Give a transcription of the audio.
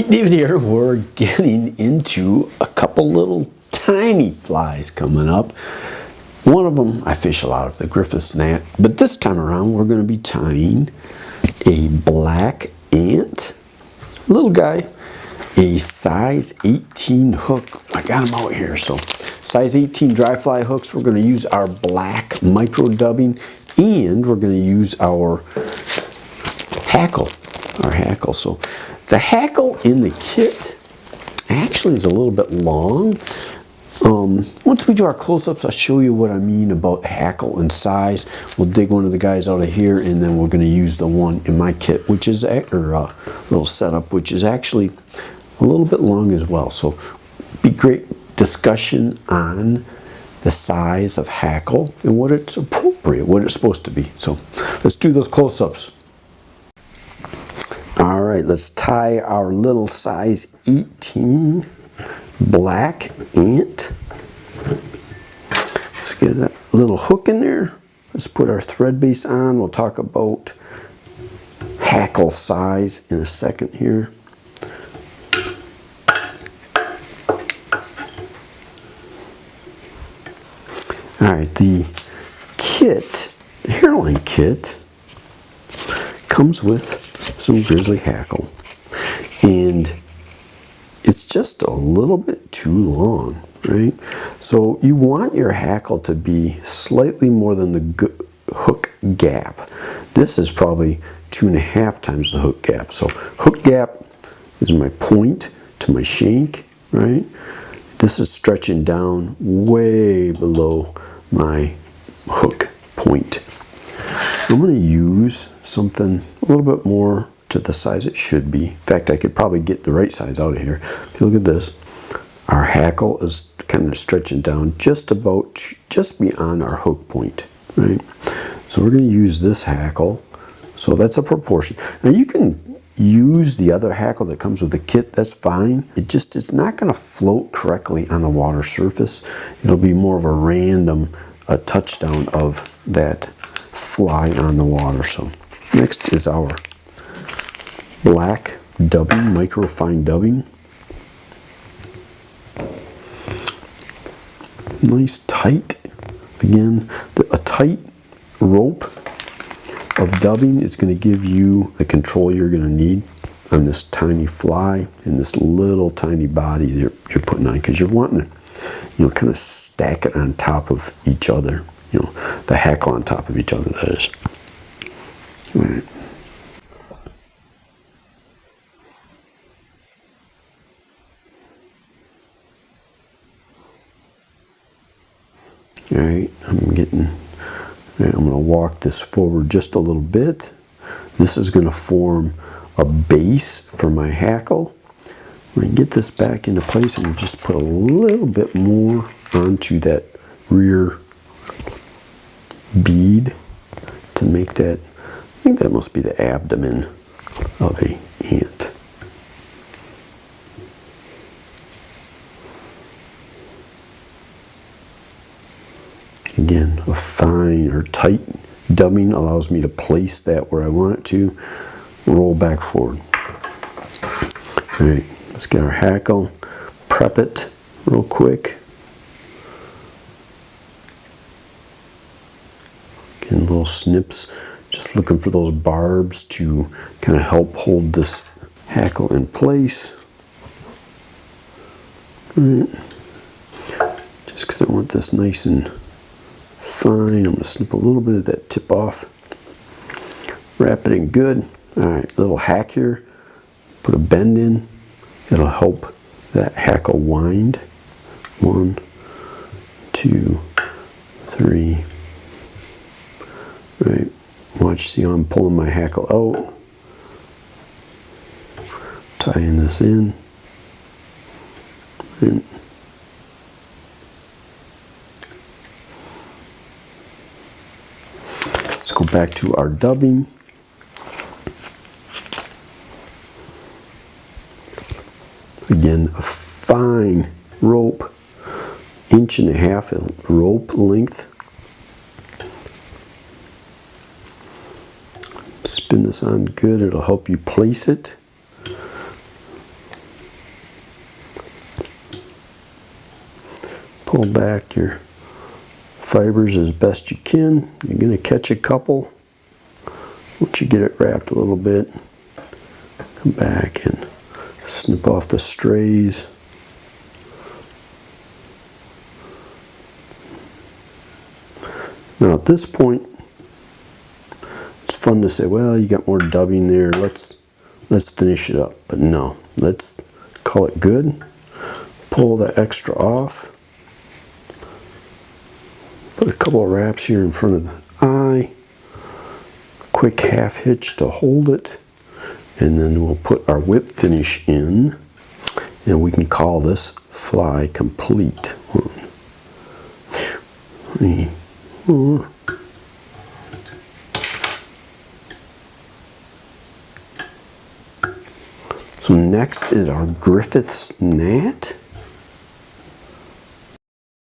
Hey, David here. We're getting into a couple little tiny flies coming up. One of them I fish a lot of, the Griffith's gnat, but this time around we're going to be tying a black ant, little guy, a size 18 hook. I got him out here, so size 18 dry fly hooks. We're going to use our black micro dubbing, and we're going to use our hackle. So the hackle in the kit actually is a little bit long. Once we do our close-ups, I'll show you what I mean about hackle and size. We'll dig one of the guys out of here, and then we're going to use the one in my kit, which is little setup, which is actually a little bit long as well. So be great discussion on the size of hackle and what it's appropriate, what it's supposed to be. So let's do those close-ups. All right, let's tie our little size 18 black ant. Let's get that little hook in there. Let's put our thread base on. We'll talk about hackle size in a second here. All right, the kit, the Hareline kit, comes with some grizzly hackle, and it's just a little bit too long, right? So you want your hackle to be slightly more than the hook gap. This is probably 2.5 times the hook gap. So hook gap is my point to my shank, right? This is stretching down way below my hook point. I'm going to use something a little bit more to the size it should be. In fact, I could probably get the right size out of here. If you look at this, our hackle is kind of stretching down just beyond our hook point, right? So we're going to use this hackle. So that's a proportion. Now you can use the other hackle that comes with the kit, that's fine. It's not going to float correctly on the water surface. It'll be more of a random touchdown of that fly on the water. So next is our black dubbing, micro fine dubbing. Nice tight, again, a tight rope of dubbing is going to give you the control you're going to need on this tiny fly and this little tiny body you're putting on, because you're wanting to, kind of stack it on top of each other. The hackle on top of each other, that is. All right. All right, I'm going to walk this forward just a little bit. This is going to form a base for my hackle. I'm going to get this back into place and just put a little bit more onto that rear bead to make that, I think that must be the abdomen of an ant. Again, a fine or tight dubbing allows me to place that where I want it to, roll back forward. All right, let's get our hackle, prep it real quick. Getting little snips, just looking for those barbs to kind of help hold this hackle in place. All right. Just because I want this nice and fine, I'm going to snip a little bit of that tip off, wrap it in good. All right, little hack here, put a bend in, it'll help that hackle wind. 1, 2, 3. Right, watch, see how I'm pulling my hackle out, tying this in. Right. Let's go back to our dubbing. Again, a fine rope, 1.5 inch rope length. Spin this on good, it'll help you place it. pull back your fibers as best you can. You're going to catch a couple. Once you get it wrapped a little bit, come back and snip off the strays. Now at this point, it's fun to say, well, you got more dubbing there, let's finish it up. But no, let's call it good. Pull the extra off. Put a couple of wraps here in front of the eye. Quick half hitch to hold it. And then we'll put our whip finish in. And we can call this fly complete. 1, 2, 3, 4. So next is our Griffith's gnat.